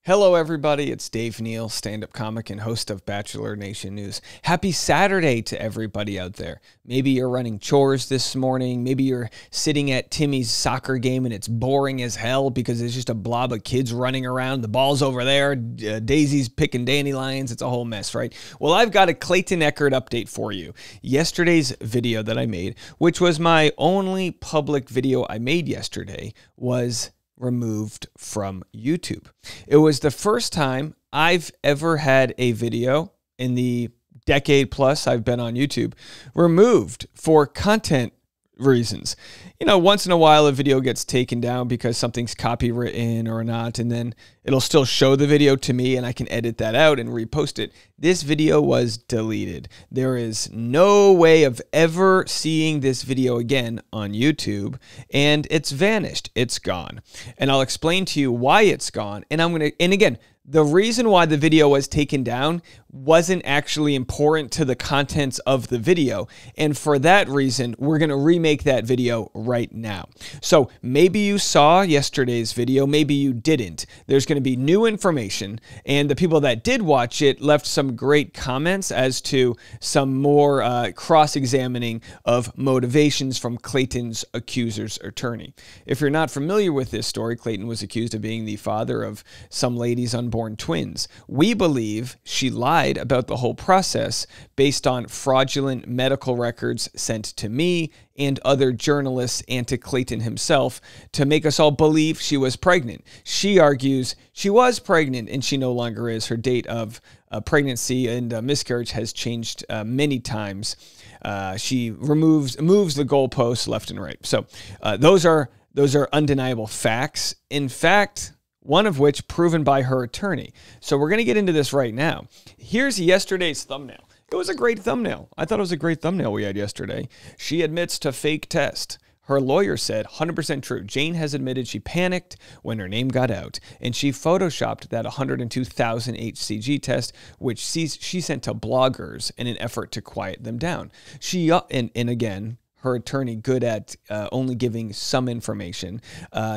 Hello, everybody. It's Dave Neal, stand-up comic and host of Bachelor Nation News. Happy Saturday to everybody out there. Maybe you're running chores this morning. Maybe you're sitting at Timmy's soccer game and it's boring as hell because there's just a blob of kids running around. The ball's over there. Daisy's picking dandelions. It's a whole mess, right? Well, I've got a Clayton Echard update for you. Yesterday's video that I made, which was my only public video I made yesterday, was removed from YouTube. It was the first time I've ever had a video in the decade plus I've been on YouTube removed for content reasons. You know, once in a while a video gets taken down because something's copywritten or not, and then it'll still show the video to me and I can edit that out and repost it. This video was deleted. There is no way of ever seeing this video again on YouTube, and it's vanished. It's gone. And I'll explain to you why it's gone. And again, the reason why the video was taken down wasn't actually important to the contents of the video. And for that reason, we're going to remake that video right now. So maybe you saw yesterday's video, maybe you didn't. There's going to be new information. And the people that did watch it left some great comments as to some more cross-examining of motivations from Clayton's accuser's attorney. If you're not familiar with this story, Clayton was accused of being the father of some lady's unborn twins. We believe she lied about the whole process based on fraudulent medical records sent to me and other journalists and to Clayton himself to make us all believe she was pregnant. She argues she was pregnant and she no longer is. Her date of pregnancy and miscarriage has changed many times. She moves the goalposts left and right. So those are undeniable facts. In fact, one of which proven by her attorney. So we're going to get into this right now. Here's yesterday's thumbnail. It was a great thumbnail. I thought it was a great thumbnail we had yesterday. She admits to fake test. Her lawyer said, 100% true. Jane has admitted she panicked when her name got out, and she photoshopped that 102,000 HCG test, which she sent to bloggers in an effort to quiet them down. And again, her attorney, good at only giving some information,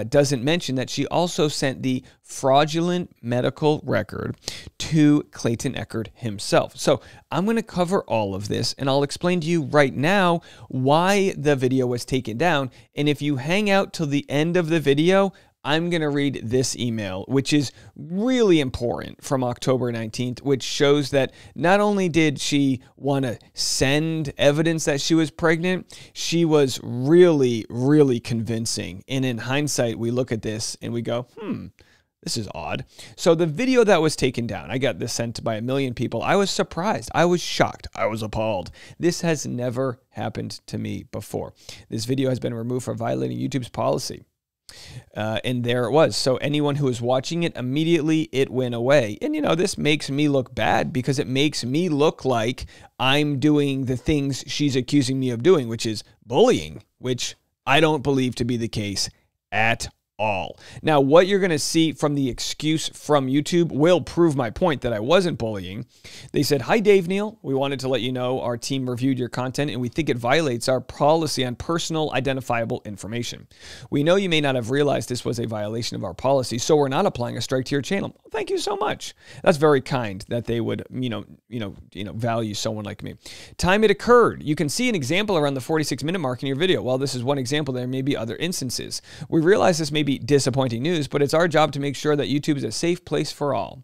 doesn't mention that she also sent the fraudulent medical record to Clayton Echard himself. So I'm going to cover all of this, and I'll explain to you right now why the video was taken down. And if you hang out till the end of the video, I'm going to read this email, which is really important, from October 19th, which shows that not only did she want to send evidence that she was pregnant, she was really, really convincing. And in hindsight, we look at this and we go, this is odd. So the video that was taken down, I got this sent by 1 million people. I was surprised. I was shocked. I was appalled. This has never happened to me before. This video has been removed for violating YouTube's policy. And there it was. So anyone who was watching it, immediately it went away. And, you know, this makes me look bad because it makes me look like I'm doing the things she's accusing me of doing, which is bullying, which I don't believe to be the case at all. Now, what you're going to see from the excuse from YouTube will prove my point that I wasn't bullying. They said, "Hi, Dave Neal. We wanted to let you know our team reviewed your content and we think it violates our policy on personal identifiable information. We know you may not have realized this was a violation of our policy, so we're not applying a strike to your channel." Well, thank you so much. That's very kind that they would, value someone like me. Time it occurred. You can see an example around the 46-minute mark in your video. While this is one example, there may be other instances. We realize this may be disappointing news, but it's our job to make sure that YouTube is a safe place for all.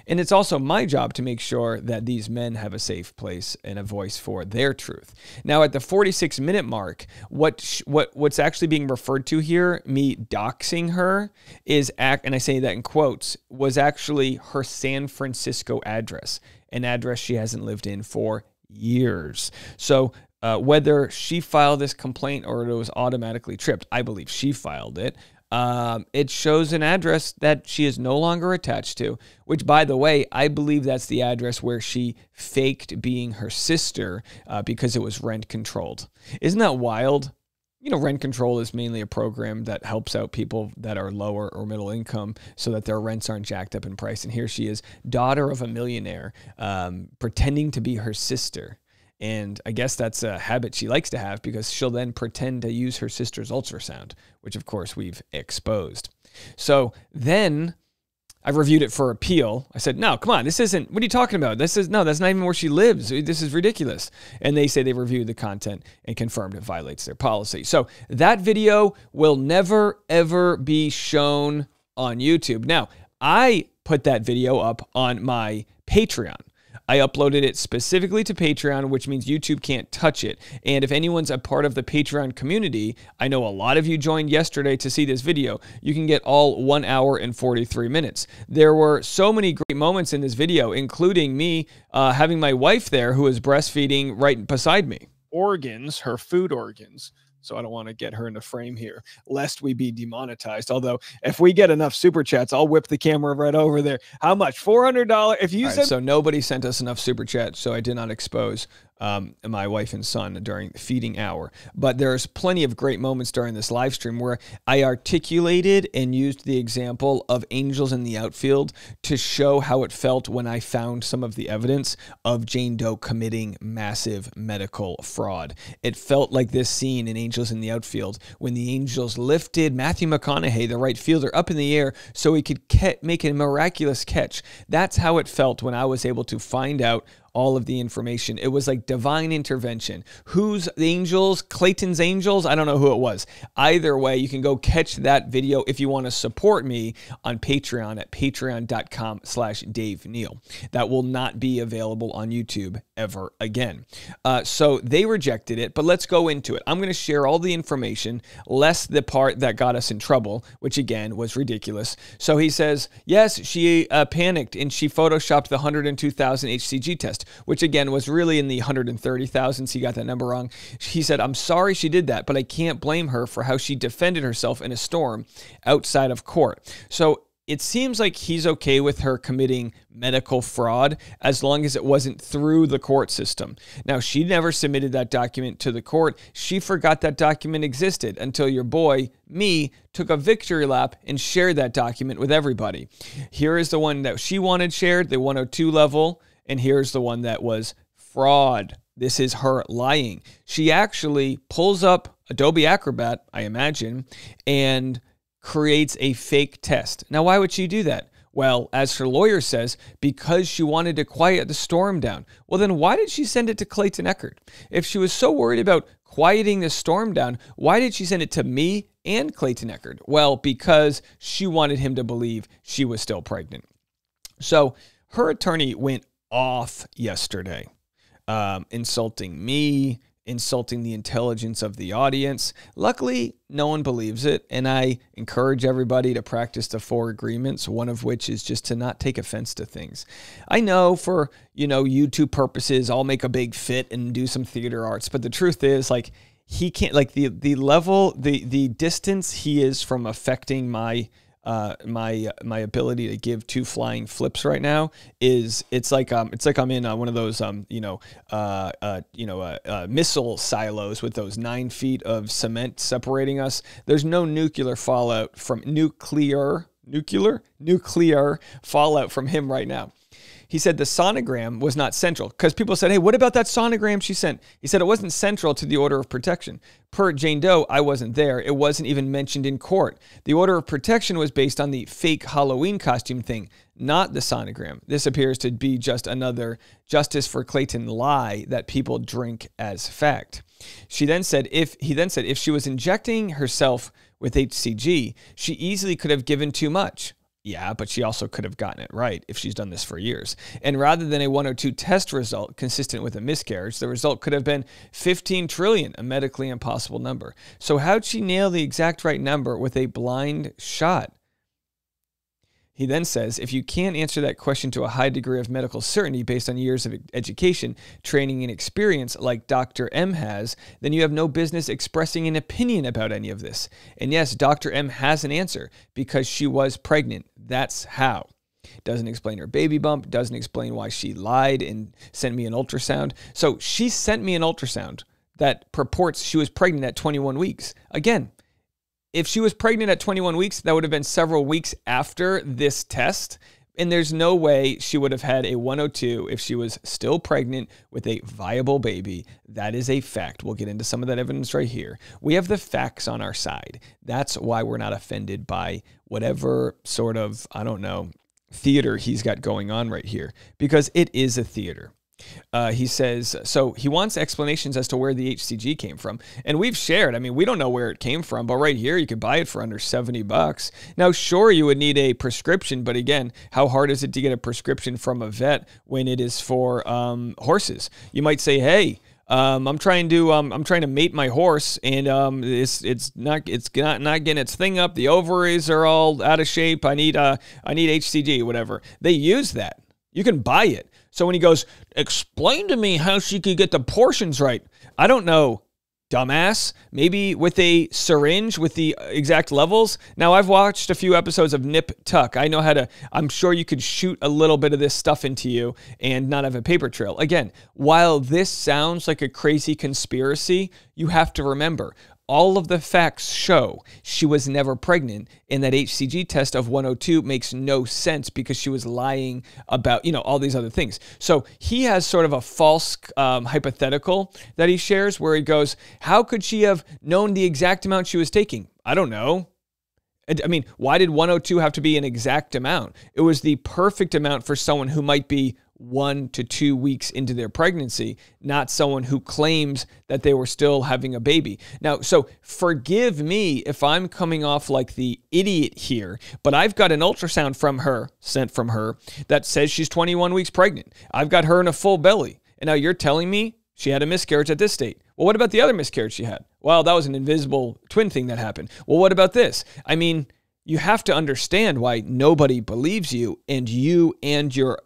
And it's also my job to make sure that these men have a safe place and a voice for their truth. Now, at the 46-minute mark, what's actually being referred to here, me doxing her, and I say that in quotes, was actually her San Francisco address, an address she hasn't lived in for years. So whether she filed this complaint or it was automatically tripped, I believe she filed it. It shows an address that she is no longer attached to, which, by the way, I believe that's the address where she faked being her sister because it was rent controlled. Isn't that wild? You know, rent control is mainly a program that helps out people that are lower or middle income so that their rents aren't jacked up in price. And here she is, daughter of a millionaire, pretending to be her sister. And I guess that's a habit she likes to have because she'll then pretend to use her sister's ultrasound, which of course we've exposed. So then I've reviewed it for appeal. I said, no, come on, this isn't, what are you talking about? That's not even where she lives. This is ridiculous. And they say they reviewed the content and confirmed it violates their policy. So that video will never, ever be shown on YouTube. Now, I put that video up on my Patreon. I uploaded it specifically to Patreon, which means YouTube can't touch it. And if anyone's a part of the Patreon community, I know a lot of you joined yesterday to see this video. You can get all 1 hour and 43 minutes. There were so many great moments in this video, including me having my wife there who was breastfeeding right beside me. Organs, her food organs. So I don't want to get her in the frame here, lest we be demonetized. Although, if we get enough super chats, I'll whip the camera right over there. How much? $400? If you said so, nobody sent us enough super chats, so I did not expose my wife and son during the feeding hour. But there's plenty of great moments during this live stream where I articulated and used the example of angels in the outfield to show how it felt when I found some of the evidence of Jane Doe committing massive medical fraud. It felt like this scene in Angels in the Outfield when the Angels lifted Matthew McConaughey, the right fielder, up in the air so he could make a miraculous catch. That's how it felt when I was able to find out all of the information. It was like divine intervention. Whose Angels? Clayton's Angels? I don't know who it was. Either way, you can go catch that video if you want to support me on Patreon at patreon.com/Dave Neal. That will not be available on YouTube ever again. So they rejected it, but let's go into it. I'm going to share all the information, less the part that got us in trouble, which again was ridiculous. So he says, yes, she panicked and she photoshopped the 102,000 HCG test, which again was really in the 130,000. He got that number wrong. He said, I'm sorry she did that, but I can't blame her for how she defended herself in a storm outside of court. So it seems like he's okay with her committing medical fraud as long as it wasn't through the court system. Now, she never submitted that document to the court. She forgot that document existed until your boy, me, took a victory lap and shared that document with everybody. Here is the one that she wanted shared, the 102 level. And here's the one that was fraud. This is her lying. She actually pulls up Adobe Acrobat, I imagine, and creates a fake test. Now, why would she do that? Well, as her lawyer says, because she wanted to quiet the storm down. Well, then why did she send it to Clayton Echard? If she was so worried about quieting the storm down, why did she send it to me and Clayton Echard? Well, because she wanted him to believe she was still pregnant. So her attorney went off yesterday, insulting me, insulting the intelligence of the audience. Luckily, no one believes it, and I encourage everybody to practice the 4 agreements, one of which is just to not take offense to things. I know for, YouTube purposes, I'll make a big fit and do some theater arts, but the truth is, like, he can't, like, the level, the distance he is from affecting my ability to give 2 flying flips right now it's like I'm in one of those missile silos with those 9 feet of cement separating us. There's no nuclear fallout from nuclear fallout from him right now. He said the sonogram was not central because people said, hey, what about that sonogram she sent? He said it wasn't central to the order of protection. Per Jane Doe, I wasn't there. It wasn't even mentioned in court. The order of protection was based on the fake Halloween costume thing, not the sonogram. This appears to be just another justice for Clayton lie that people drink as fact. He then said if she was injecting herself with HCG, she easily could have given too much. Yeah, but she also could have gotten it right if she's done this for years. And rather than a 102 test result consistent with a miscarriage, the result could have been 15 trillion, a medically impossible number. So how'd she nail the exact right number with a blind shot? He then says, if you can't answer that question to a high degree of medical certainty based on years of education, training, and experience like Dr. M has, then you have no business expressing an opinion about any of this. And yes, Dr. M has an answer because she was pregnant. That's how. Doesn't explain her baby bump, doesn't explain why she lied and sent me an ultrasound. So she sent me an ultrasound that purports she was pregnant at 21 weeks. Again, if she was pregnant at 21 weeks, that would have been several weeks after this test. And there's no way she would have had a 102 if she was still pregnant with a viable baby. That is a fact. We'll get into some of that evidence right here. We have the facts on our side. That's why we're not offended by whatever sort of, I don't know, theater he's got going on right here, because it is a theater. He says, so he wants explanations as to where the HCG came from. And we've shared, I mean, we don't know where it came from, but right here, you can buy it for under $70. Now, sure, you would need a prescription, but again, how hard is it to get a prescription from a vet when it is for horses? You might say, hey, I'm trying to mate my horse, and it's not getting its thing up. The ovaries are all out of shape. I need HCG, whatever. They use that. You can buy it. So when he goes, explain to me how she could get the portions right. I don't know, dumbass. Maybe with a syringe with the exact levels. Now, I've watched a few episodes of Nip Tuck. I know how to, I'm sure you could shoot a little bit of this stuff into you and not have a paper trail. Again, while this sounds like a crazy conspiracy, you have to remember, all of the facts show she was never pregnant, and that HCG test of 102 makes no sense because she was lying about, all these other things. So he has sort of a false hypothetical that he shares where he goes, how could she have known the exact amount she was taking? I don't know. I mean, why did 102 have to be an exact amount? It was the perfect amount for someone who might be 1 to 2 weeks into their pregnancy, not someone who claims that they were still having a baby. Now, so forgive me if I'm coming off like the idiot here, but I've got an ultrasound sent from her, that says she's 21 weeks pregnant. I've got her in a full belly. And now you're telling me she had a miscarriage at this state. Well, what about the other miscarriage she had? Well, that was an invisible twin thing that happened. Well, what about this? I mean, you have to understand why nobody believes you and your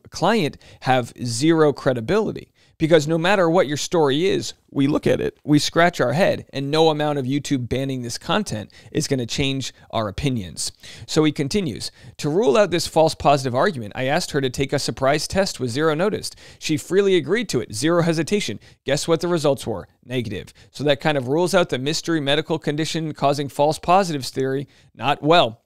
client have zero credibility. Because no matter what your story is, we look at it, we scratch our head, and no amount of YouTube banning this content is going to change our opinions. So he continues, to rule out this false positive argument, I asked her to take a surprise test with zero notice. She freely agreed to it, zero hesitation. Guess what the results were? Negative. So that kind of rules out the mystery medical condition causing false positives theory. Not well.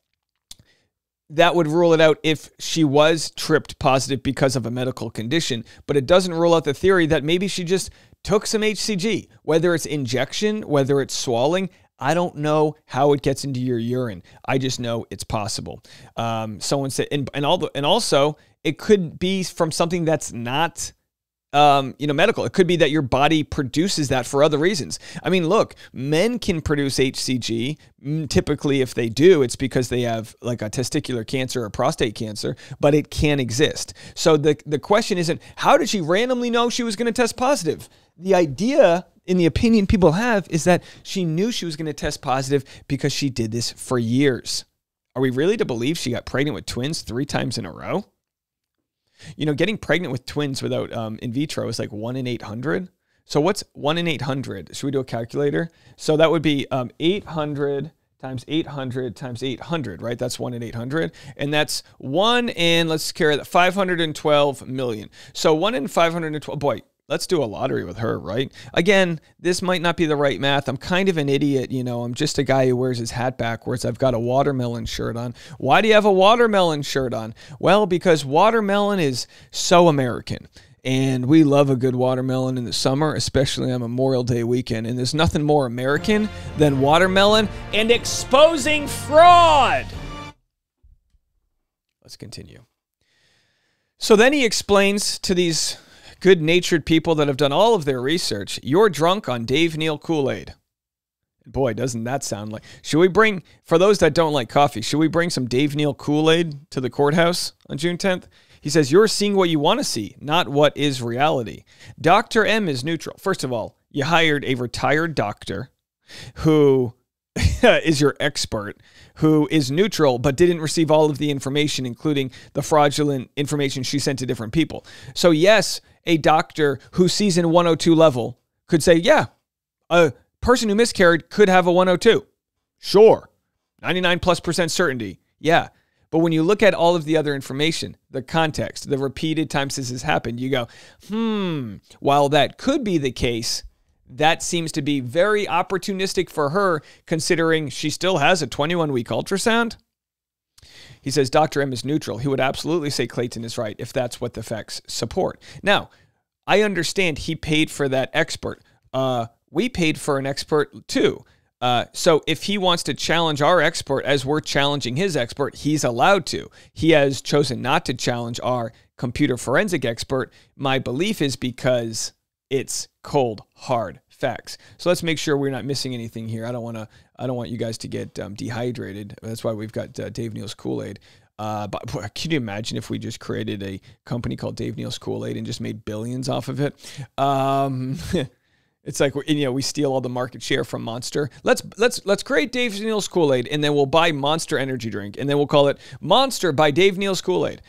That would rule it out if she was tripped positive because of a medical condition, but it doesn't rule out the theory that maybe she just took some HCG, whether it's injection, whether it's swallowing. I don't know how it gets into your urine. I just know it's possible. Someone said, and also it could be from something that's not medical. It could be that your body produces that for other reasons. I mean, look, men can produce HCG. Typically, if they do, it's because they have like a testicular cancer or prostate cancer, but it can exist. So the question isn't, how did she randomly know she was going to test positive? The idea, in the opinion people have, is that she knew she was going to test positive because she did this for years. Are we really to believe she got pregnant with twins 3 times in a row? Getting pregnant with twins without in vitro is like 1 in 800. So what's 1 in 800? Should we do a calculator? So that would be 800 times 800 times 800, right? That's 1 in 800. And that's 1 in, let's carry that, 512 million. So 1 in 512, boy, let's do a lottery with her, right? Again, this might not be the right math. I'm kind of an idiot, I'm just a guy who wears his hat backwards. I've got a watermelon shirt on. Why do you have a watermelon shirt on? Well, because watermelon is so American. And we love a good watermelon in the summer, especially on Memorial Day weekend. And there's nothing more American than watermelon and exposing fraud. Let's continue. So then he explains to these good-natured people that have done all of their research, you're drunk on Dave Neal Kool-Aid. Boy, doesn't that sound like... Should we bring, for those that don't like coffee, should we bring some Dave Neal Kool-Aid to the courthouse on June 10th? He says, you're seeing what you want to see, not what is reality. Dr. M is neutral. First of all, you hired a retired doctor who is your expert, who is neutral but didn't receive all of the information, including the fraudulent information she sent to different people. So yes, a doctor who sees in 102 level could say, yeah, a person who miscarried could have a 102. Sure. 99+% certainty. Yeah. But when you look at all of the other information, the context, the repeated times this has happened, you go, while that could be the case, that seems to be very opportunistic for her, considering she still has a 21-week ultrasound. He says Dr. M is neutral. He would absolutely say Clayton is right if that's what the facts support. Now, I understand he paid for that expert. We paid for an expert too. So if he wants to challenge our expert as we're challenging his expert, he's allowed to. He has chosen not to challenge our computer forensic expert. My belief is because it's cold, hard facts. So let's make sure we're not missing anything here. I don't want you guys to get dehydrated. That's why we've got Dave Neal's Kool-Aid. But can you imagine if we just created a company called Dave Neal's Kool-Aid and just made billions off of it? It's like, you know, we steal all the market share from Monster. Let's create Dave Neal's Kool-Aid, and then we'll buy Monster energy drink, and then we'll call it Monster by Dave Neal's Kool-Aid.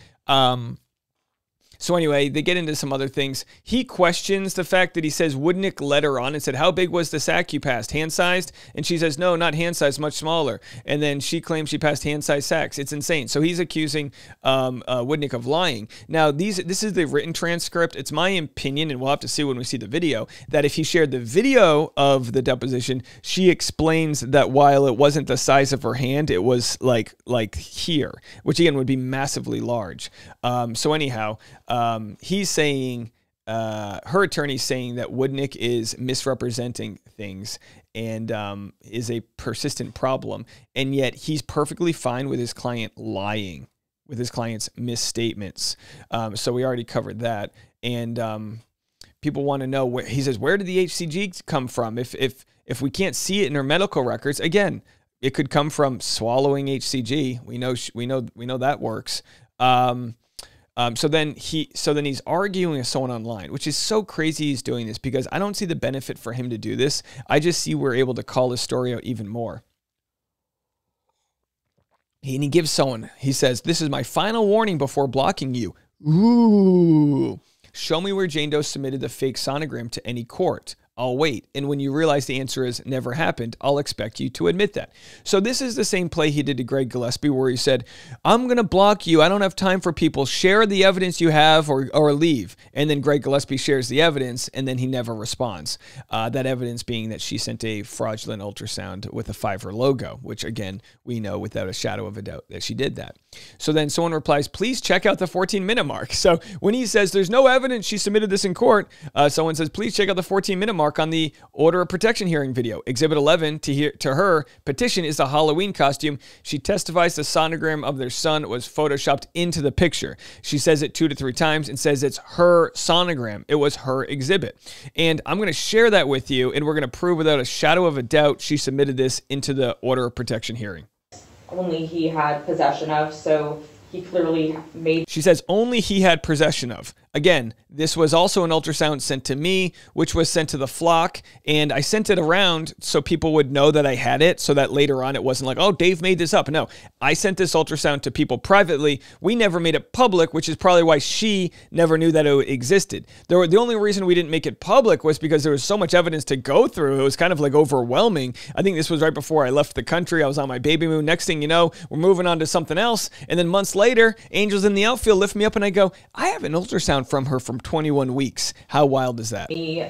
So anyway, they get into some other things. He questions the fact that he says Woodnick led her on and said, how big was the sack you passed? Hand-sized? And she says, no, not hand-sized, much smaller. And then she claims she passed hand-sized sacks. It's insane. So he's accusing Woodnick of lying. Now, this is the written transcript. It's my opinion, and we'll have to see when we see the video, that if he shared the video of the deposition, she explains that while it wasn't the size of her hand, it was like here, which again would be massively large. So anyhow, he's saying, her attorney's saying that Woodnick is misrepresenting things and is a persistent problem. And yet he's perfectly fine with his client lying, with his client's misstatements. So we already covered that. And people want to know where, he says, where did the HCG come from? If we can't see it in her medical records, again, it could come from swallowing HCG. We know that works. So then he's arguing with someone online, which is so crazy he's doing this because I don't see the benefit for him to do this. I just see we're able to call his story out even more. And he gives someone, he says, this is my final warning before blocking you. Ooh. Show me where Jane Doe submitted the fake sonogram to any court. I'll wait. And when you realize the answer is never happened, I'll expect you to admit that. So this is the same play he did to Greg Gillespie where he said, I'm going to block you. I don't have time for people. Share the evidence you have or leave. And then Greg Gillespie shares the evidence and then he never responds. That evidence being that she sent a fraudulent ultrasound with a Fiverr logo, which again, we know without a shadow of a doubt that she did that. So then someone replies, please check out the 14-minute mark. So when he says there's no evidence she submitted this in court, someone says, please check out the 14-minute mark on the order of protection hearing video. Exhibit 11 to her petition is the Halloween costume. She testifies the sonogram of their son was photoshopped into the picture. She says it 2 to 3 times and says it's her sonogram. It was her exhibit. And I'm going to share that with you, and we're going to prove without a shadow of a doubt she submitted this into the order of protection hearing. Only he had possession of, so he clearly made... She says only he had possession of. Again, this was also an ultrasound sent to me, which was sent to the flock, and I sent it around so people would know that I had it, so that later on it wasn't like, oh, Dave made this up. No, I sent this ultrasound to people privately. We never made it public, which is probably why she never knew that it existed. The only reason we didn't make it public was because there was so much evidence to go through. It was kind of like overwhelming. I think this was right before I left the country. I was on my baby moon. Next thing you know, we're moving on to something else, and then months later, angels in the outfield lift me up, and I go, I have an ultrasound from her from 21 weeks. How wild is that? Me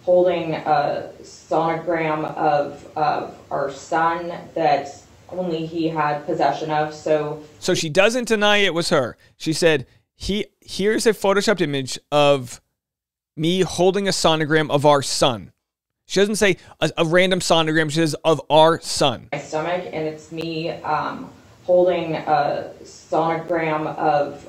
holding a sonogram of our son that only he had possession of. So she doesn't deny it was her. She said, here's a photoshopped image of me holding a sonogram of our son. She doesn't say a random sonogram. She says of our son. My stomach, and it's me holding a sonogram of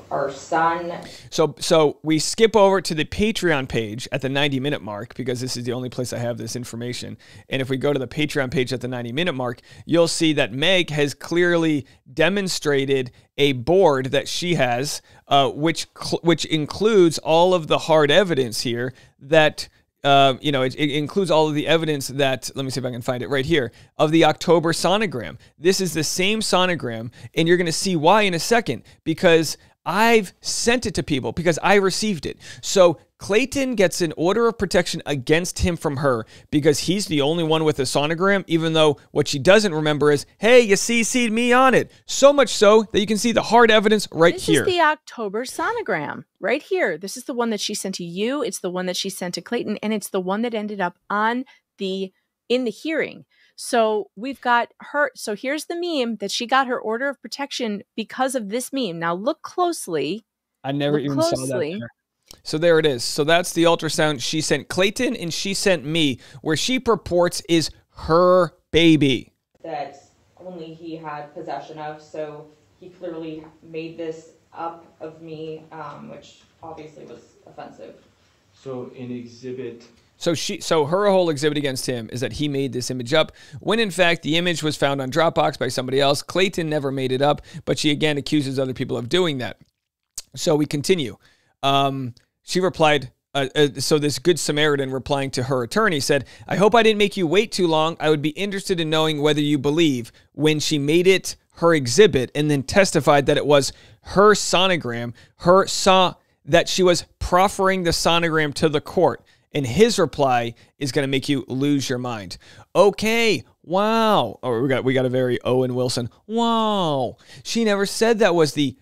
our son. So we skip over to the Patreon page at the 90-minute mark because this is the only place I have this information. And if we go to the Patreon page at the 90-minute mark, you'll see that Meg has clearly demonstrated a board that she has, which includes all of the hard evidence here that... it includes all of the evidence that, let me see if I can find it right here, of the October sonogram. This is the same sonogram, and you're going to see why in a second, because I've sent it to people, because I received it. So Clayton gets an order of protection against him from her because he's the only one with a sonogram, even though what she doesn't remember is, hey, you CC'd me on it. So much so that you can see the hard evidence right here. This is the October sonogram right here. This is the one that she sent to you. It's the one that she sent to Clayton, and it's the one that ended up in the hearing. So we've got her. So here's the meme that she got her order of protection because of this meme. Now look closely. I never even saw that there. So there it is. So that's the ultrasound she sent Clayton and she sent me, where she purports is her baby that only he had possession of. So he clearly made this up of me, which obviously was offensive. So in exhibit... So her whole exhibit against him is that he made this image up, when in fact the image was found on Dropbox by somebody else. Clayton never made it up, but she again accuses other people of doing that. So we continue. She replied, so this Good Samaritan replying to her attorney said, "I hope I didn't make you wait too long. I would be interested in knowing whether you believe," when she made it her exhibit and then testified that it was her sonogram, that she was proffering the sonogram to the court. And his reply is going to make you lose your mind. Okay, wow. Oh, we got a very Owen Wilson. Wow. She never said that was the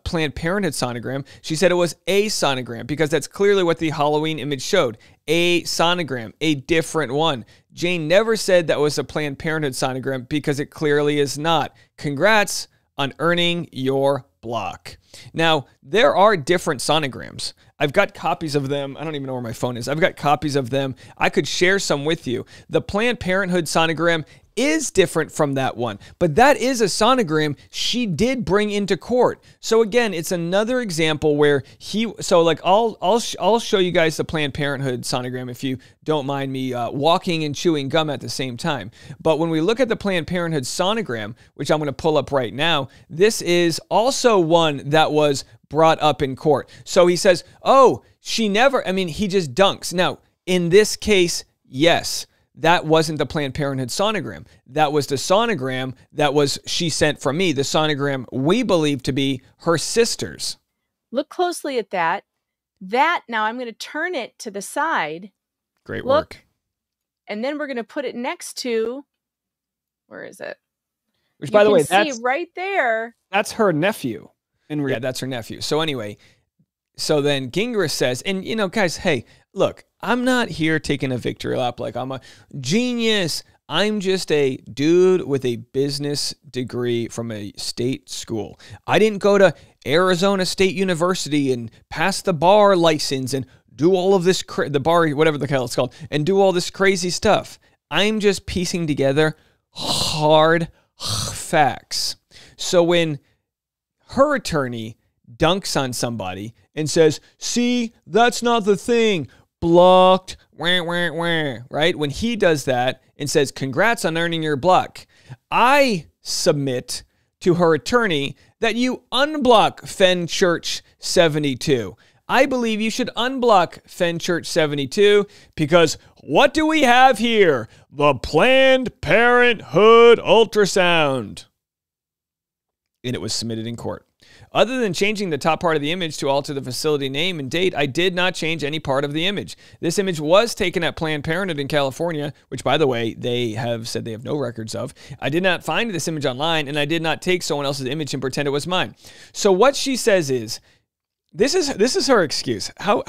Planned Parenthood sonogram. She said it was a sonogram, because that's clearly what the Halloween image showed. A sonogram, a different one. Jane never said that was a Planned Parenthood sonogram, because it clearly is not. Congrats on earning your block. Now, there are different sonograms. I've got copies of them. I don't even know where my phone is. I've got copies of them. I could share some with you. The Planned Parenthood sonogram is different from that one, but that is a sonogram she did bring into court. So again, it's another example where I'll show you guys the Planned Parenthood sonogram if you don't mind me walking and chewing gum at the same time. But when we look at the Planned Parenthood sonogram, which I'm going to pull up right now, this is also one that was brought up in court. So he says, oh, he just dunks. Now, in this case, yes, that wasn't the Planned Parenthood sonogram. That was the sonogram she sent from me, the sonogram we believe to be her sister's. Look closely at that. Now I'm going to turn it to the side. Great work. And then we're going to put it next to, where is it? Which, by the way, that's right there. That's her nephew. Yeah, that's her nephew. So anyway, so then Gingrich says, and guys, hey, look, I'm not here taking a victory lap like I'm a genius. I'm just a dude with a business degree from a state school. I didn't go to Arizona State University and pass the bar license and do all of this, the bar, whatever the hell it's called, and do all this crazy stuff. I'm just piecing together hard facts. So when her attorney dunks on somebody and says, see, that's not the thing, blocked, wah, wah, wah, right? When he does that and says, congrats on earning your block, I submit to her attorney that you unblock Fenchurch 72. I believe you should unblock Fenchurch 72 because what do we have here? The Planned Parenthood ultrasound. And it was submitted in court. Other than changing the top part of the image to alter the facility name and date, I did not change any part of the image. This image was taken at Planned Parenthood in California, which, by the way, they have said they have no records of. I did not find this image online, and I did not take someone else's image and pretend it was mine. So what she says is, this is her excuse. How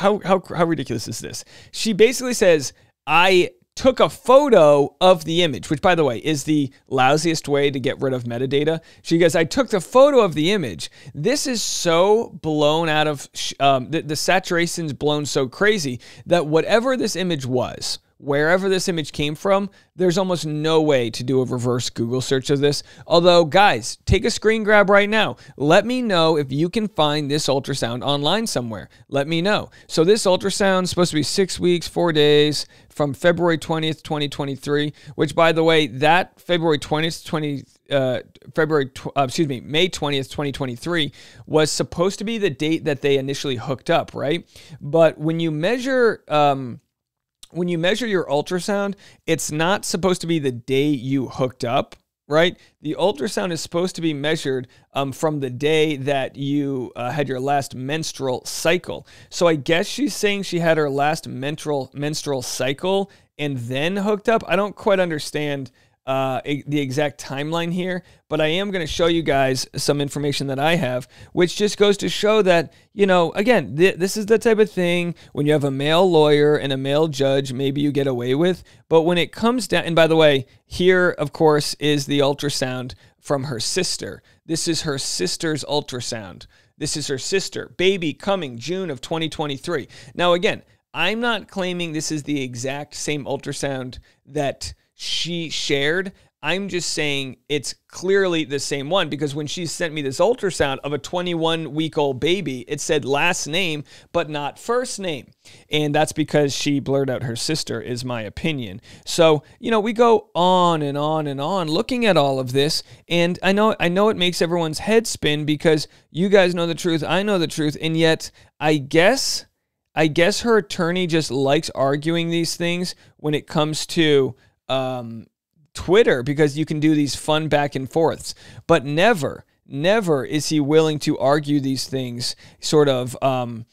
ridiculous is this? She basically says, I took a photo of the image, which, by the way, is the lousiest way to get rid of metadata. She goes, I took the photo of the image. This is so blown out of, the saturation's blown so crazy that whatever this image was, wherever this image came from, there's almost no way to do a reverse Google search of this. Although, guys, take a screen grab right now. Let me know if you can find this ultrasound online somewhere. Let me know. So this ultrasound is supposed to be 6 weeks, 4 days from February 20th, 2023, which, by the way, that May 20th, 2023 was supposed to be the date that they initially hooked up, right? But when you measure your ultrasound, it's not supposed to be the day you hooked up, right? The ultrasound is supposed to be measured from the day that you had your last menstrual cycle. So I guess she's saying she had her last menstrual cycle and then hooked up. I don't quite understand the exact timeline here, but I am going to show you guys some information that I have, which just goes to show that, again, this is the type of thing when you have a male lawyer and a male judge, maybe you get away with. But when it comes down, and by the way, here, of course, is the ultrasound from her sister. This is her sister's ultrasound. This is her sister, baby coming June of 2023. Now, again, I'm not claiming this is the exact same ultrasound that she shared. I'm just saying it's clearly the same one, because when she sent me this ultrasound of a 21-week-old baby, it said last name, but not first name. And that's because she blurred out her sister, is my opinion. So, we go on and on and on looking at all of this. And I know it makes everyone's head spin, because you guys know the truth, I know the truth. And yet, I guess her attorney just likes arguing these things when it comes to Twitter, because you can do these fun back and forths, but never is he willing to argue these things sort of, in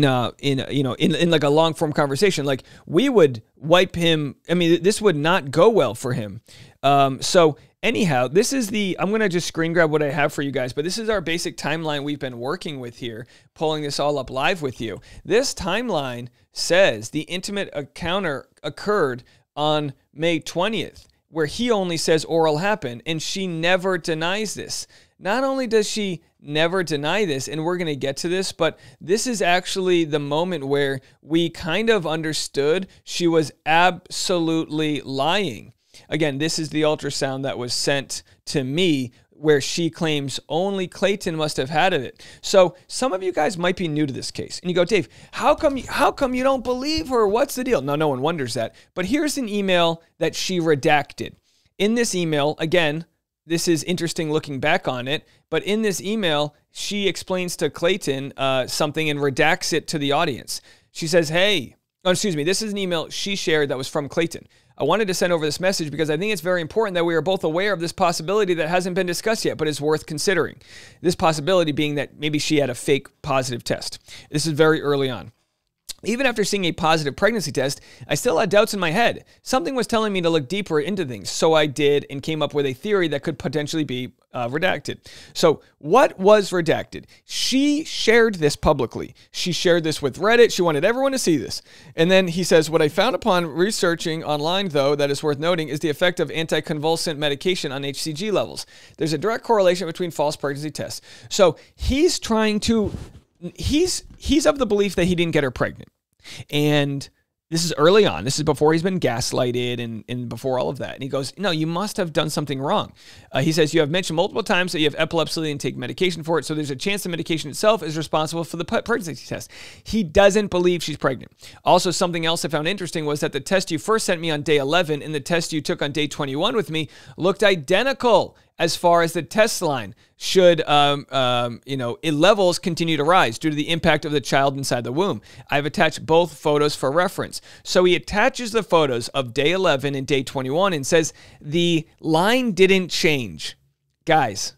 like a long form conversation. Like, we would wipe him. I mean, this would not go well for him. So anyhow, I'm going to just screen grab what I have for you guys, but this is our basic timeline we've been working with here, pulling this all up live with you. This timeline says the intimate encounter occurred on May 20th, where he only says oral happened, and she never denies this. Not only does she never deny this, and we're going to get to this, but this is actually the moment where we kind of understood she was absolutely lying. Again, this is the ultrasound that was sent to me, where she claims only Clayton must have had it. So some of you guys might be new to this case. And you go, Dave, how come you don't believe her? What's the deal? No one wonders that. But here's an email that she redacted. In this email, again, this is interesting looking back on it, but in this email, she explains to Clayton something and redacts it to the audience. She says, this is an email she shared that was from Clayton. I wanted to send over this message because I think it's very important that we are both aware of this possibility that hasn't been discussed yet, but is worth considering. This possibility being that maybe she had a fake positive test. This is very early on. Even after seeing a positive pregnancy test, I still had doubts in my head. Something was telling me to look deeper into things, so I did and came up with a theory that could potentially be redacted. So what was redacted? She shared this publicly. She shared this with Reddit. She wanted everyone to see this. And then he says, what I found upon researching online, though, that is worth noting is the effect of anticonvulsant medication on HCG levels. There's a direct correlation between false pregnancy tests. So he's trying to... He's of the belief that he didn't get her pregnant. And this is early on. This is before he's been gaslighted and before all of that. And he goes, no, you must have done something wrong. He says, you have mentioned multiple times that you have epilepsy and take medication for it. So there's a chance the medication itself is responsible for the pregnancy test. He doesn't believe she's pregnant. Also, something else I found interesting was that the test you first sent me on day 11 and the test you took on day 21 with me looked identical as far as the test line should, levels continue to rise due to the impact of the child inside the womb. I've attached both photos for reference. So he attaches the photos of day 11 and day 21 and says the line didn't change. Guys,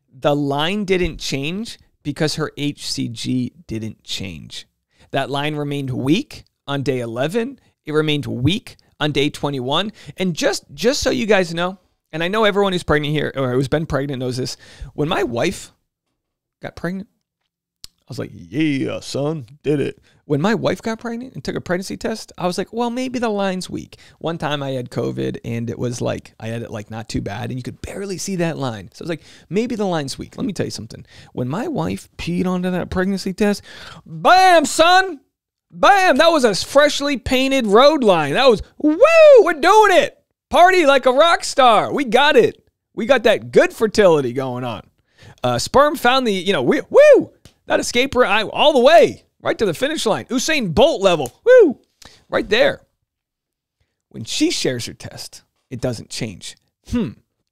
the line didn't change because her HCG didn't change. That line remained weak on day 11. It remained weak on day 21. And just so you guys know, and I know everyone who's pregnant here or who's been pregnant knows this. When my wife got pregnant, I was like, yeah, son, did it. When my wife got pregnant and took a pregnancy test, I was like, well, maybe the line's weak. One time I had COVID and it was like, I had it like not too bad and you could barely see that line. So I was like, maybe the line's weak. Let me tell you something. When my wife peed onto that pregnancy test, bam, son, bam, that was a freshly painted road line. That was, woo, we're doing it. Party like a rock star. We got it. We got that good fertility going on. Sperm found the, that escape all the way, right to the finish line. Usain Bolt level. Woo! Right there. When she shares her test, it doesn't change.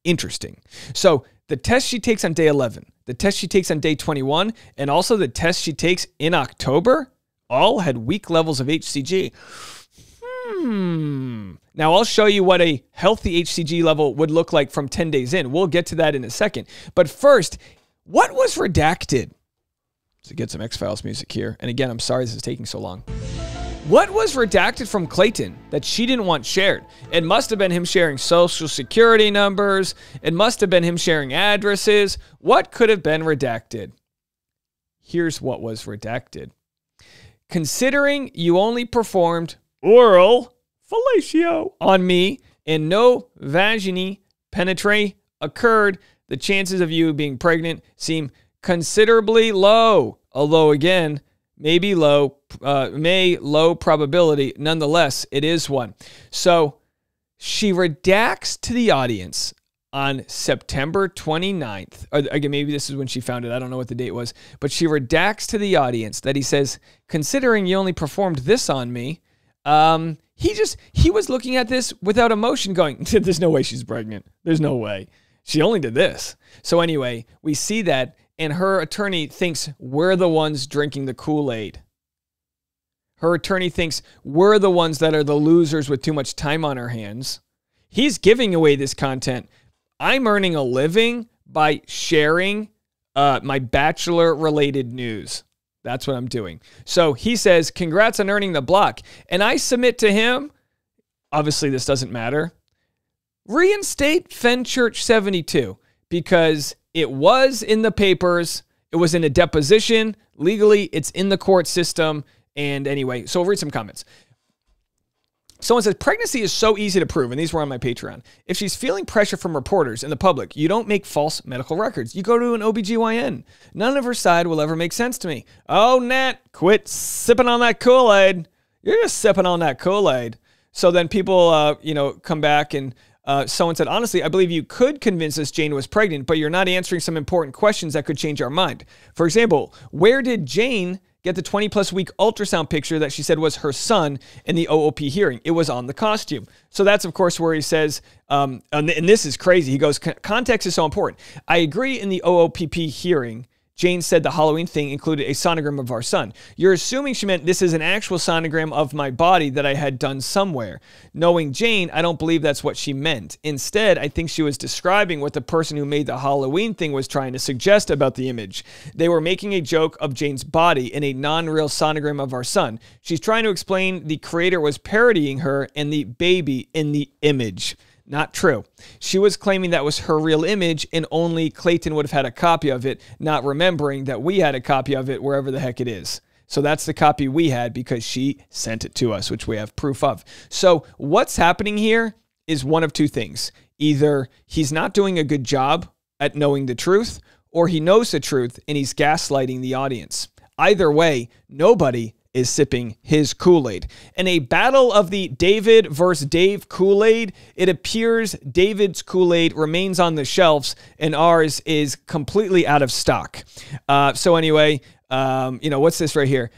Interesting. So the test she takes on day 11, the test she takes on day 21, and also the test she takes in October, all had weak levels of HCG. Now, I'll show you what a healthy HCG level would look like from 10 days in. We'll get to that in a second. But first, what was redacted? To get some X-Files music here. And again, I'm sorry this is taking so long. What was redacted from Clayton that she didn't want shared? It must have been him sharing social security numbers. It must have been him sharing addresses. What could have been redacted? Here's what was redacted. Considering you only performed oral fellatio on me and no vaginal penetration occurred, the chances of you being pregnant seem considerably low. Although again, low probability. Nonetheless, it is one. So She redacts to the audience on September 29th. Or again, maybe this is when she found it. I don't know what the date was. But she redacts to the audience that he says, considering you only performed this on me, he was looking at this without emotion going, there's no way she's pregnant. There's no way. She only did this. So anyway, we see that, and her attorney thinks we're the ones drinking the Kool-Aid. Her attorney thinks we're the ones that are the losers with too much time on our hands. He's giving away this content. I'm earning a living by sharing my Bachelor-related news. That's what I'm doing. So he says, congrats on earning the block. And I submit to him, obviously this doesn't matter, reinstate Fenchurch 72 because it was in the papers. It was in a deposition. Legally, it's in the court system. And anyway, so we'll read some comments. Someone says, pregnancy is so easy to prove, and these were on my Patreon. If she's feeling pressure from reporters and the public, you don't make false medical records. You go to an OBGYN. None of her side will ever make sense to me. Oh, Nat, quit sipping on that Kool-Aid. You're just sipping on that Kool-Aid. So then people, come back and someone said, honestly, I believe you could convince us Jane was pregnant, but you're not answering some important questions that could change our mind. For example, where did Jane get the 20-plus week ultrasound picture that she said was her son in the OOP hearing? It was on the costume. So that's, of course, where he says, and this is crazy. He goes, context is so important. I agree in the OOPP hearing, Jane said the Halloween thing included a sonogram of our son. You're assuming she meant this is an actual sonogram of my body that I had done somewhere. Knowing Jane, I don't believe that's what she meant. Instead, I think she was describing what the person who made the Halloween thing was trying to suggest about the image. They were making a joke of Jane's body in a non-real sonogram of our son. She's trying to explain the creator was parodying her and the baby in the image. Not true. She was claiming that was her real image and only Clayton would have had a copy of it, not remembering that we had a copy of it wherever the heck it is. So that's the copy we had because she sent it to us, which we have proof of. So what's happening here is one of two things. Either he's not doing a good job at knowing the truth, or he knows the truth and he's gaslighting the audience. Either way, nobody is sipping his Kool-Aid. In a battle of the David versus Dave Kool-Aid, it appears David's Kool-Aid remains on the shelves and ours is completely out of stock. So anyway, what's this right here?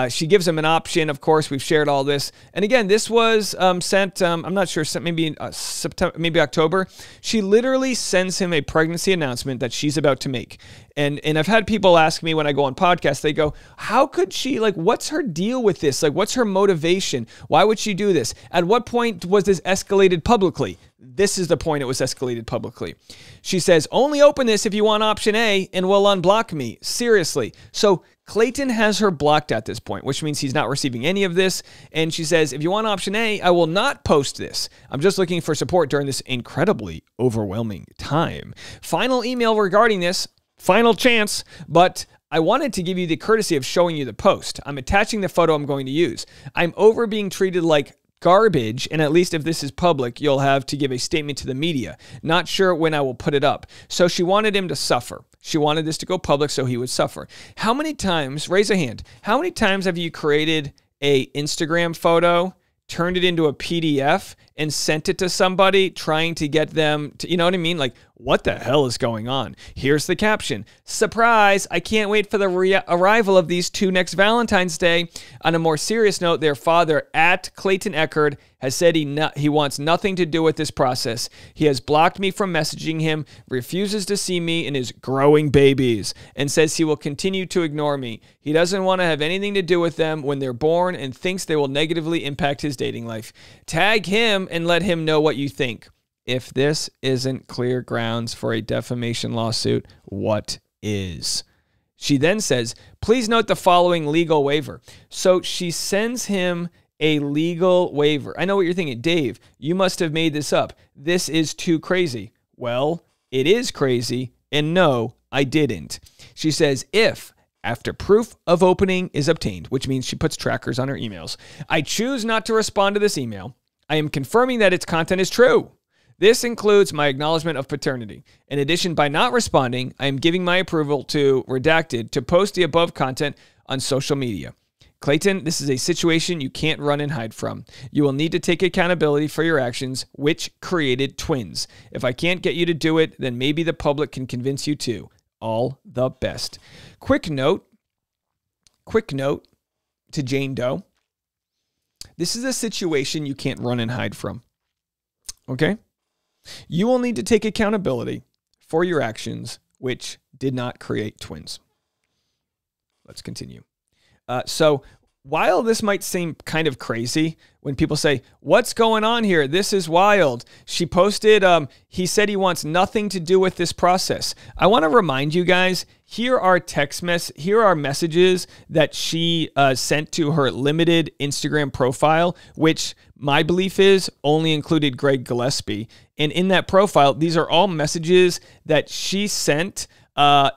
She gives him an option. Of course, we've shared all this. And again, this was sent, I'm not sure, maybe September, maybe October. She literally sends him a pregnancy announcement that she's about to make. And I've had people ask me when I go on podcasts, they go, how could she, what's her deal with this? What's her motivation? Why would she do this? At what point was this escalated publicly? This is the point it was escalated publicly. She says, only open this if you want option A and will unblock me. Seriously. So Clayton has her blocked at this point, which means he's not receiving any of this. And she says, if you want option A, I will not post this. I'm just looking for support during this incredibly overwhelming time. Final email regarding this. Final chance, but I wanted to give you the courtesy of showing you the post. I'm attaching the photo I'm going to use. I'm over being treated like garbage, and at least if this is public, you'll have to give a statement to the media. Not sure when I will put it up. So she wanted him to suffer. She wanted this to go public so he would suffer. How many times, raise a hand, how many times have you created a Instagram photo, turned it into a PDF, and sent it to somebody trying to get them to, you know what I mean? What the hell is going on? Here's the caption. Surprise, I can't wait for the arrival of these two next Valentine's Day. On a more serious note, their father, at Clayton Echard, has said he wants nothing to do with this process. He has blocked me from messaging him, refuses to see me and his growing babies, and says he will continue to ignore me. He doesn't want to have anything to do with them when they're born and thinks they will negatively impact his dating life. Tag him and let him know what you think. If this isn't clear grounds for a defamation lawsuit, what is? She then says, please note the following legal waiver. So she sends him a legal waiver. I know what you're thinking. Dave, you must have made this up. This is too crazy. Well, it is crazy, and no, I didn't. She says, if after proof of opening is obtained, which means she puts trackers on her emails, I choose not to respond to this email, I am confirming that its content is true. This includes my acknowledgement of paternity. In addition, by not responding, I am giving my approval to Redacted to post the above content on social media. Clayton, this is a situation you can't run and hide from. You will need to take accountability for your actions, which created twins. If I can't get you to do it, then maybe the public can convince you to. All the best. Quick note to Jane Doe. This is a situation you can't run and hide from. Okay? You will need to take accountability for your actions, which did not create twins. Let's continue. So while this might seem kind of crazy when people say, what's going on here? This is wild. She posted, he said he wants nothing to do with this process. I want to remind you guys, here are messages that she sent to her limited Instagram profile, which my belief is only included Greg Gillespie. And in that profile, these are all messages that she sent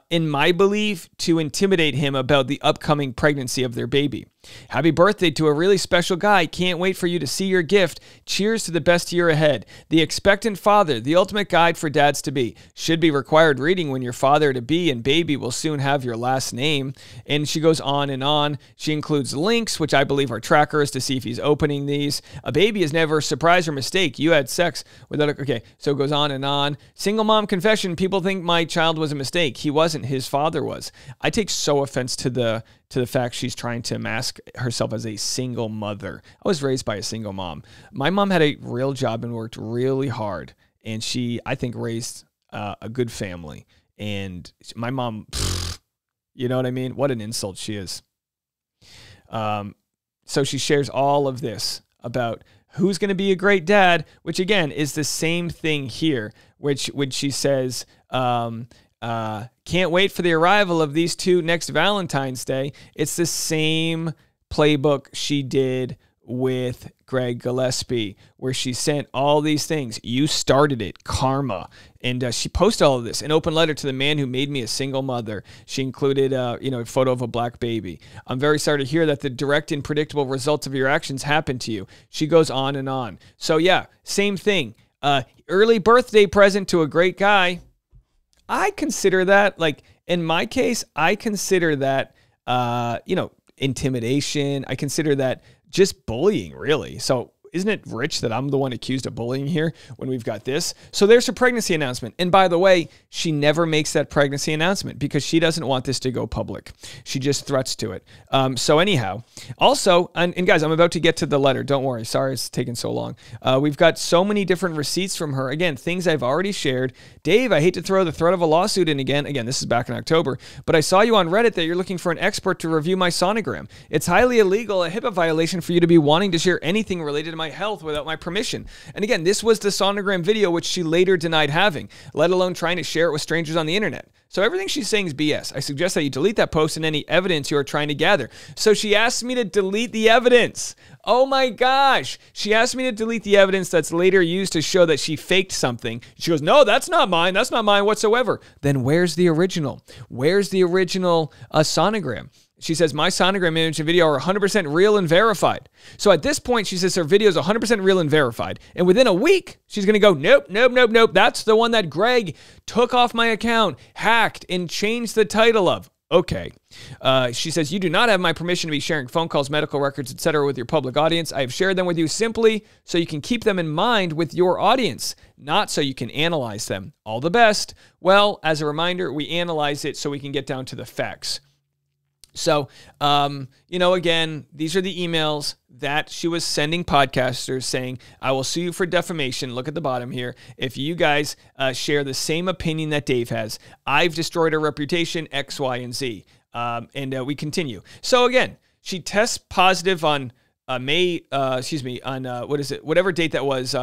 in my belief, to intimidate him about the upcoming pregnancy of their baby. Happy birthday to a really special guy. Can't wait for you to see your gift. Cheers to the best year ahead. The Expectant Father, the ultimate guide for dads to be. Should be required reading when your father to be and baby will soon have your last name. And she goes on and on. She includes links, which I believe are trackers to see if he's opening these. A baby is never a surprise or mistake. You had sex without a... Okay, so it goes on and on. Single mom confession. People think my child was a mistake. He wasn't. His father was. I take so offense to the fact she's trying to mask herself as a single mother. I was raised by a single mom. My mom had a real job and worked really hard. And she, I think, raised a good family. And my mom, you know what I mean? What an insult she is. So she shares all of this about who's going to be a great dad, which again is the same thing here, which she says, can't wait for the arrival of these two next Valentine's Day. It's the same playbook she did with Greg Gillespie, where she sent all these things. You started it, karma. And she posted all of this. An open letter to the man who made me a single mother. She included a photo of a black baby. I'm very sorry to hear that the direct and predictable results of your actions happened to you. She goes on and on. So yeah, same thing. Early birthday present to a great guy. I consider that, like, in my case, I consider that, intimidation. I consider that just bullying, really. So isn't it rich that I'm the one accused of bullying here when we've got this? So there's her pregnancy announcement. And by the way, she never makes that pregnancy announcement because she doesn't want this to go public. She just threats to it. So anyhow, also, and guys, I'm about to get to the letter. Don't worry. Sorry it's taken so long. We've got so many different receipts from her. Again, things I've already shared. Dave, I hate to throw the threat of a lawsuit in again. Again, this is back in October, but I saw you on Reddit that you're looking for an expert to review my sonogram. It's highly illegal, a HIPAA violation for you to be wanting to share anything related to my health without my permission. And again, this was the sonogram video, which she later denied having, let alone trying to share it with strangers on the internet. So everything she's saying is BS. I suggest that you delete that post and any evidence you are trying to gather. So she asked me to delete the evidence. Oh my gosh. She asked me to delete the evidence that's later used to show that she faked something. She goes, no, that's not mine. That's not mine whatsoever. Then where's the original? Where's the original sonogram? She says, my sonogram image and video are 100% real and verified. So at this point, she says her video is 100% real and verified. And within a week, she's going to go, nope. That's the one that Greg took off my account, hacked, and changed the title of. Okay. She says, you do not have my permission to be sharing phone calls, medical records, etc. with your public audience. I have shared them with you simply so you can keep them in mind with your audience, not so you can analyze them. All the best. Well, as a reminder, we analyze it so we can get down to the facts. So, again, these are the emails that she was sending podcasters saying, I will sue you for defamation. Look at the bottom here. If you guys share the same opinion that Dave has, I've destroyed her reputation, X, Y, and Z. And we continue. So again, she tests positive on whatever date that was,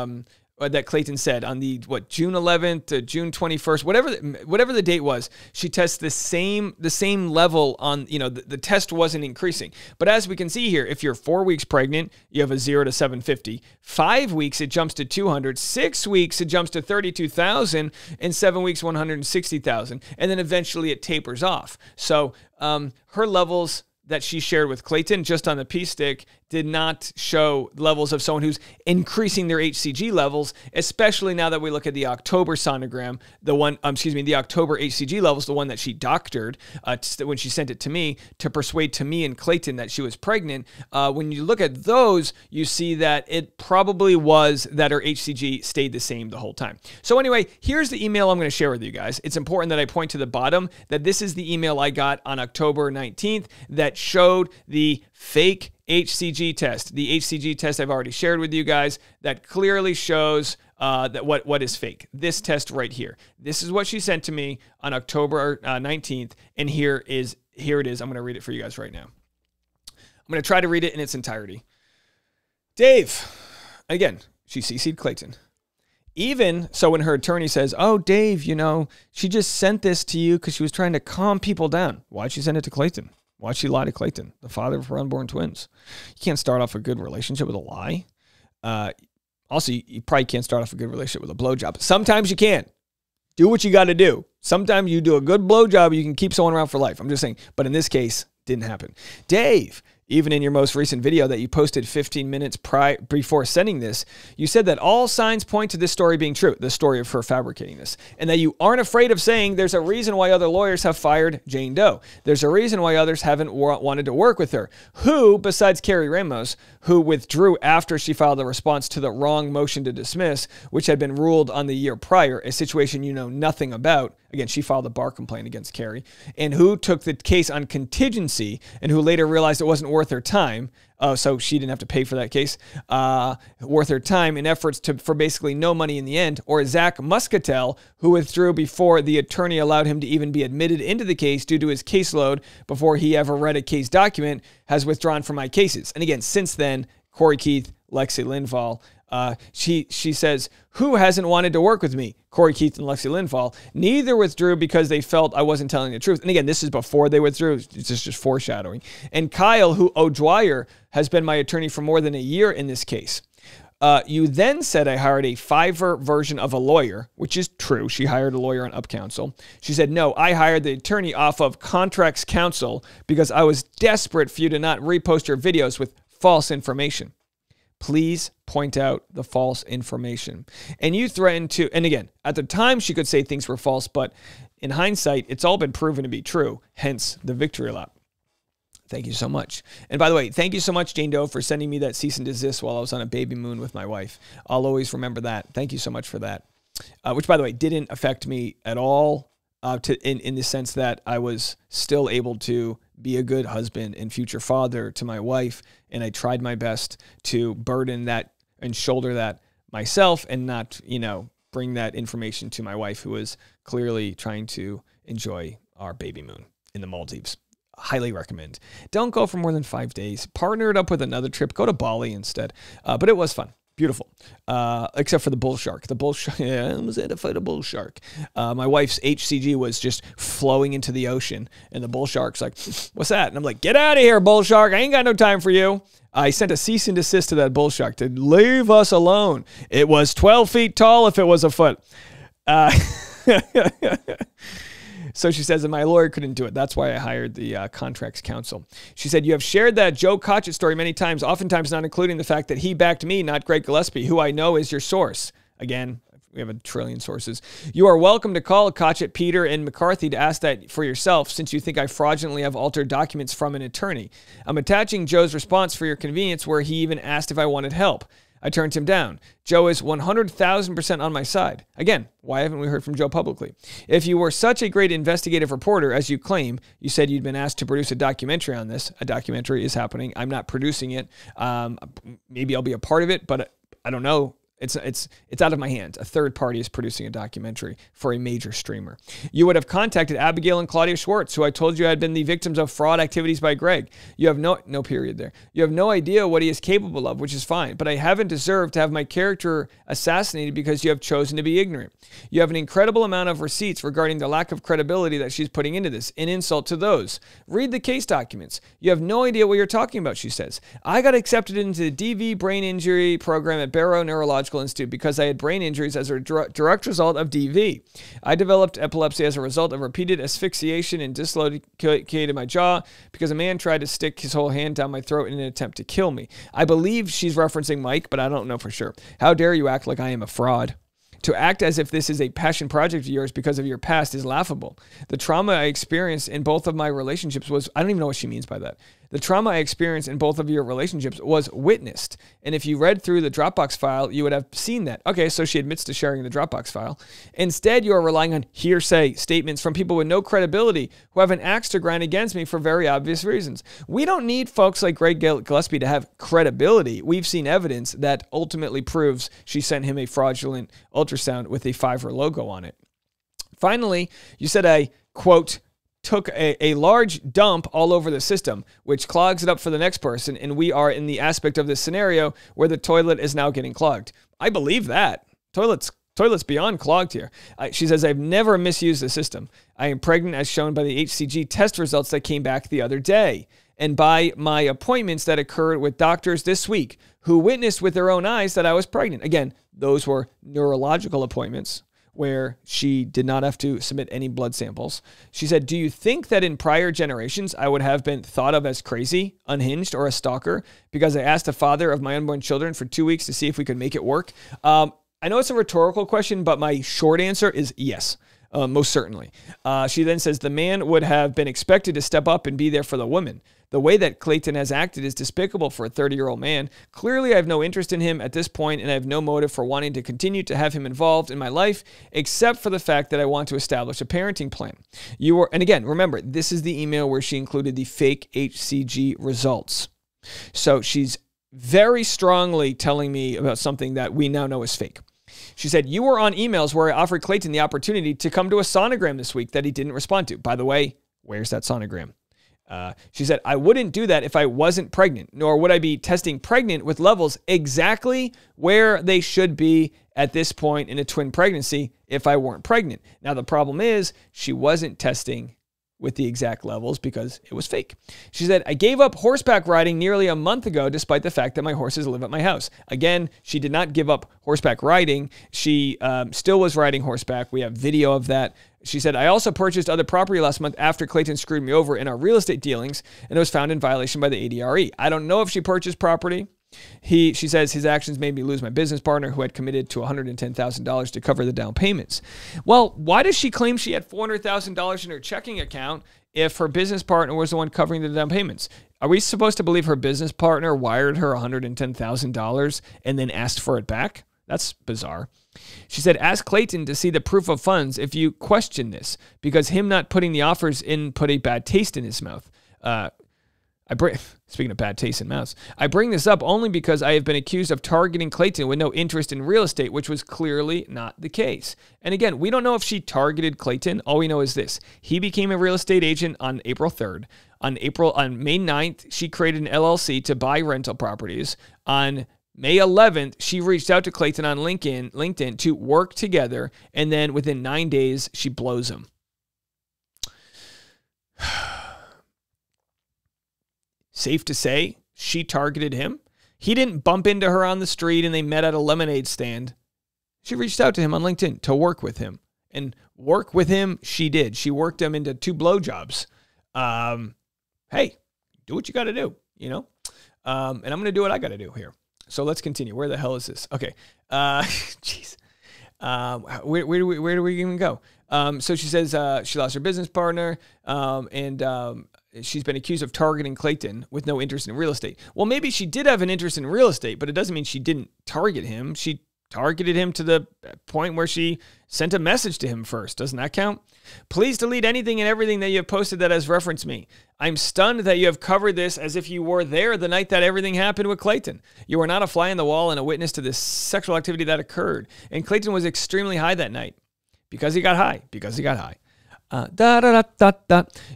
that Clayton said on the June 11th to June 21st, whatever the date was, she tests the same level on, the test wasn't increasing. But as we can see here, if you're 4 weeks pregnant, you have a 0 to 750. 5 weeks, it jumps to 200. 6 weeks, it jumps to 32,000. And 7 weeks, 160,000. And then eventually it tapers off. So her levels, that she shared with Clayton just on the P stick did not show levels of someone who's increasing their HCG levels, especially now that we look at the October sonogram, the October HCG levels, the one that she doctored when she sent it to me to persuade to me and Clayton that she was pregnant. When you look at those, you see that it probably was that her HCG stayed the same the whole time. So anyway, here's the email I'm going to share with you guys. It's important that I point to the bottom that this is the email I got on October 19th that showed the fake HCG test. The HCG test I've already shared with you guys that clearly shows that what is fake. This test right here. This is what she sent to me on October 19th, and here it is. I'm going to read it for you guys right now. I'm going to try to read it in its entirety. Dave, again, she CC'd Clayton. Even so, when her attorney says, "Oh, Dave, she just sent this to you because she was trying to calm people down." Why'd she send it to Clayton? Why'd she lie to Clayton, the father of her unborn twins? You can't start off a good relationship with a lie. Also, you probably can't start off a good relationship with a blowjob. Sometimes you can. Do what you got to do. Sometimes you do a good blowjob, you can keep someone around for life. I'm just saying. But in this case, didn't happen. Dave, even in your most recent video that you posted 15 minutes before sending this, you said that all signs point to this story being true, the story of her fabricating this, and that you aren't afraid of saying there's a reason why other lawyers have fired Jane Doe. There's a reason why others haven't wanted to work with her. Who, besides Carrie Ramos, who withdrew after she filed a response to the wrong motion to dismiss, which had been ruled on the year prior, a situation you know nothing about. Again, she filed a bar complaint against Carrie, and who took the case on contingency and who later realized it wasn't worth her time. So she didn't have to pay for that case, worth her time in efforts for basically no money in the end. Or Zach Muscatel, who withdrew before the attorney allowed him to even be admitted into the case due to his caseload before he ever read a case document, has withdrawn from my cases. And again, since then, Corey Keith, Lexi Linval, she says, who hasn't wanted to work with me? Corey Keith and Lexi Linval. Neither withdrew because they felt I wasn't telling the truth. And again, this is before they withdrew. It's just foreshadowing. And Kyle, who O'Dwyer, has been my attorney for more than a year in this case. You then said I hired a Fiverr version of a lawyer, which is true. She hired a lawyer on Up Counsel. She said, no, I hired the attorney off of Contracts Counsel because I was desperate for you to not repost your videos with false information. Please point out the false information. And you threatened to, and again, at the time she could say things were false, but in hindsight, it's all been proven to be true, hence the victory lap. Thank you so much. And by the way, thank you so much, Jane Doe, for sending me that cease and desist while I was on a baby moon with my wife. I'll always remember that. Thank you so much for that. Which, by the way, didn't affect me at all in the sense that I was still able to be a good husband and future father to my wife. And I tried my best to burden that and shoulder that myself and not, bring that information to my wife, who was clearly trying to enjoy our baby moon in the Maldives. Highly recommend. Don't go for more than 5 days. Partner it up with another trip. Go to Bali instead. But it was fun. Beautiful. Except for the bull shark. The bull shark. Yeah, I was there to fight a bull shark. My wife's HCG was just flowing into the ocean. And the bull shark's like, what's that? And I'm like, get out of here, bull shark. I ain't got no time for you. I sent a cease and desist to that bull shark to leave us alone. It was 12 feet tall if it was a foot. So she says that my lawyer couldn't do it. That's why I hired the Contracts Counsel. She said, you have shared that Joe Cotchett story many times, oftentimes not including the fact that he backed me, not Greg Gillespie, who I know is your source. Again, we have a trillion sources. You are welcome to call Cotchett, Peter, and McCarthy to ask that for yourself, since you think I fraudulently have altered documents from an attorney. I'm attaching Joe's response for your convenience, where he even asked if I wanted help. I turned him down. Joe is 100,000% on my side. Again, why haven't we heard from Joe publicly? If you were such a great investigative reporter, as you claim, you said you'd been asked to produce a documentary on this. A documentary is happening. I'm not producing it. Maybe I'll be a part of it, but I don't know. It's out of my hands. A third party is producing a documentary for a major streamer. You would have contacted Abigail and Claudia Schwartz, who I told you had been the victims of fraud activities by Greg. You have no period there. You have no idea what he is capable of, which is fine. But I haven't deserved to have my character assassinated because you have chosen to be ignorant. You have an incredible amount of receipts regarding the lack of credibility that she's putting into this. An insult to those. Read the case documents. You have no idea what you're talking about, she says. I got accepted into the DV brain injury program at Barrow Neurological Neurological Institute because I had brain injuries as a direct result of DV. I developed epilepsy as a result of repeated asphyxiation and dislocated my jaw because a man tried to stick his whole hand down my throat in an attempt to kill me. I believe she's referencing Mike, but I don't know for sure. How dare you act like I am a fraud? To act as if this is a passion project of yours because of your past is laughable. The trauma I experienced in both of my relationships was, I don't even know what she means by that. The trauma I experienced in both of your relationships was witnessed. And if you read through the Dropbox file, you would have seen that. Okay, so she admits to sharing the Dropbox file. Instead, you are relying on hearsay statements from people with no credibility who have an axe to grind against me for very obvious reasons. We don't need folks like Greg Gillespie to have credibility. We've seen evidence that ultimately proves she sent him a fraudulent ultrasound with a Fiverr logo on it. Finally, you said I, quote, took a large dump all over the system, which clogs it up for the next person, and we are in the aspect of this scenario where the toilet is now getting clogged. I believe that. Toilet's beyond clogged here. She says, I've never misused the system. I am pregnant as shown by the HCG test results that came back the other day, and by my appointments that occurred with doctors this week who witnessed with their own eyes that I was pregnant. Again, those were neurological appointments where she did not have to submit any blood samples. She said, do you think that in prior generations I would have been thought of as crazy, unhinged, or a stalker because I asked the father of my unborn children for 2 weeks to see if we could make it work? I know it's a rhetorical question, but my short answer is yes. Most certainly. She then says the man would have been expected to step up and be there for the woman. The way that Clayton has acted is despicable for a 30-year-old man. Clearly, I have no interest in him at this point, and I have no motive for wanting to continue to have him involved in my life, except for the fact that I want to establish a parenting plan. And again, remember, this is the email where she included the fake HCG results. So she's very strongly telling me about something that we now know is fake. She said, you were on emails where I offered Clayton the opportunity to come to a sonogram this week that he didn't respond to. By the way, where's that sonogram? She said, I wouldn't do that if I wasn't pregnant, nor would I be testing pregnant with levels exactly where they should be at this point in a twin pregnancy if I weren't pregnant. Now, the problem is she wasn't testing with the exact levels because it was fake. She said, I gave up horseback riding nearly a month ago despite the fact that my horses live at my house. Again, she did not give up horseback riding. She still was riding horseback. We have video of that. She said, I also purchased other property last month after Clayton screwed me over in our real estate dealings and it was found in violation by the ADRE. I don't know if she purchased property. She says his actions made me lose my business partner who had committed to $110,000 to cover the down payments. Well, why does she claim she had $400,000 in her checking account if her business partner was the one covering the down payments? Are we supposed to believe her business partner wired her $110,000 and then asked for it back? That's bizarre. She said, ask Clayton to see the proof of funds if you question this, because him not putting the offers in put a bad taste in his mouth. Speaking of bad taste in mouths, I bring this up only because I have been accused of targeting Clayton with no interest in real estate, which was clearly not the case. And again, we don't know if she targeted Clayton. All we know is this. He became a real estate agent on April 3rd. On May 9th, she created an LLC to buy rental properties. On May 11th, she reached out to Clayton on LinkedIn to work together. And then within 9 days, she blows him. Safe to say, she targeted him. He didn't bump into her on the street and they met at a lemonade stand. She reached out to him on LinkedIn to work with him. And work with him, she did. She worked him into 2 blowjobs. Hey, do what you got to do, you know? And I'm going to do what I got to do here. So let's continue. Where the hell is this? Okay. Jeez. Where do we even go? So she says she lost her business partner and she's been accused of targeting Clayton with no interest in real estate. Well, maybe she did have an interest in real estate, but it doesn't mean she didn't target him. She targeted him to the point where she sent a message to him first. Doesn't that count? Please delete anything and everything that you have posted that has referenced me. I'm stunned that you have covered this as if you were there the night that everything happened with Clayton. You were not a fly on the wall and a witness to this sexual activity that occurred. And Clayton was extremely high that night because he got high.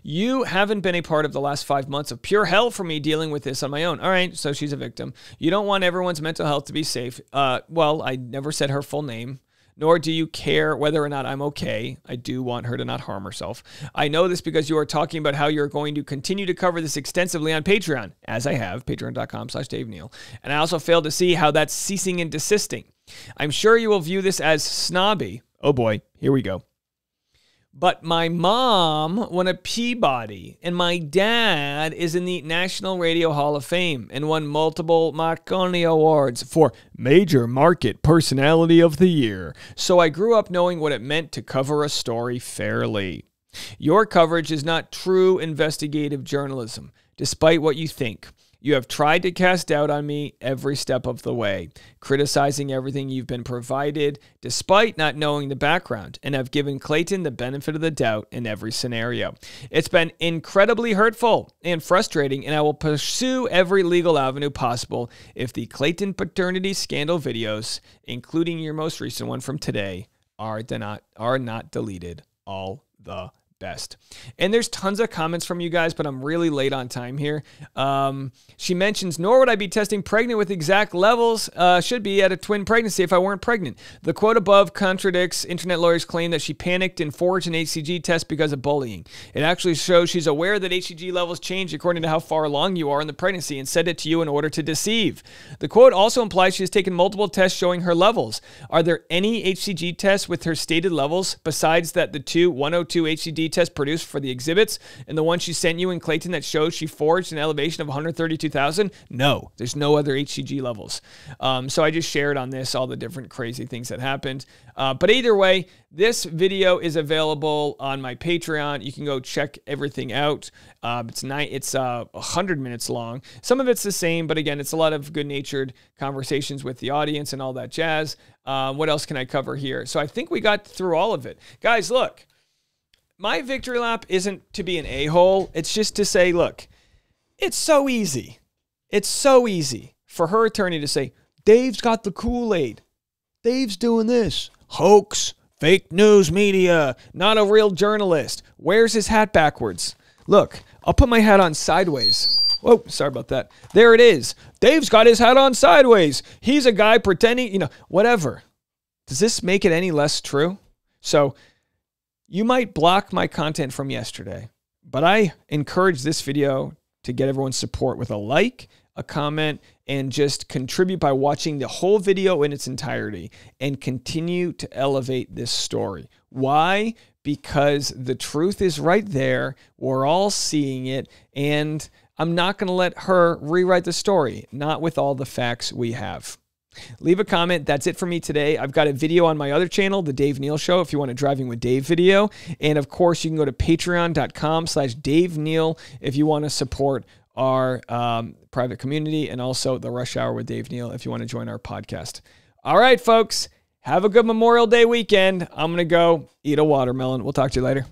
You haven't been a part of the last 5 months of pure hell for me dealing with this on my own. All right, so she's a victim. You don't want everyone's mental health to be safe. Well, I never said her full name, nor do you care whether or not I'm okay. I do want her to not harm herself. I know this because you are talking about how you're going to continue to cover this extensively on Patreon, as I have, patreon.com/Dave Neal. And I also failed to see how that's ceasing and desisting. I'm sure you will view this as snobby. Oh boy, here we go. But my mom won a Peabody, and my dad is in the National Radio Hall of Fame and won multiple Marconi Awards for Major Market Personality of the Year. So I grew up knowing what it meant to cover a story fairly. Your coverage is not true investigative journalism, despite what you think. You have tried to cast doubt on me every step of the way, criticizing everything you've been provided despite not knowing the background, and have given Clayton the benefit of the doubt in every scenario. It's been incredibly hurtful and frustrating, and I will pursue every legal avenue possible if the Clayton paternity scandal videos, including your most recent one from today, are not deleted. All the best. And there's tons of comments from you guys, but I'm really late on time here. She mentions, nor would I be testing pregnant with exact levels, should be at a twin pregnancy if I weren't pregnant. The quote above contradicts internet lawyers' claim that she panicked and forged an HCG test because of bullying. It actually shows she's aware that HCG levels change according to how far along you are in the pregnancy and sent it to you in order to deceive. The quote also implies she has taken multiple tests showing her levels. Are there any HCG tests with her stated levels besides that the 102 HCG test produced for the exhibits and the one she sent you in Clayton that shows she forged an elevation of 132,000? No, there's no other HCG levels. So I just shared on this all the different crazy things that happened. But either way, this video is available on my Patreon. You can go check everything out. It's 100 minutes long. Some of it's the same, but again, it's a lot of good-natured conversations with the audience and all that jazz. What else can I cover here? So I think we got through all of it. Guys, look. My victory lap isn't to be an a-hole. It's just to say, look, it's so easy. It's so easy for her attorney to say, Dave's got the Kool-Aid. Dave's doing this. Hoax, fake news media, not a real journalist. Wears his hat backwards. Look, I'll put my hat on sideways. Whoa, sorry about that. There it is. Dave's got his hat on sideways. He's a guy pretending, whatever. Does this make it any less true? So, you might block my content from yesterday, but I encourage this video to get everyone's support with a like, a comment, and just contribute by watching the whole video in its entirety and continue to elevate this story. Why? Because the truth is right there. We're all seeing it, and I'm not going to let her rewrite the story, not with all the facts we have. Leave a comment. That's it for me today. I've got a video on my other channel, The Dave Neal Show, if you want a Driving with Dave video. And of course, you can go to patreon.com/Dave Neal if you want to support our private community, and also the Rush Hour with Dave Neal if you want to join our podcast. All right, folks, have a good Memorial Day weekend. I'm going to go eat a watermelon. We'll talk to you later.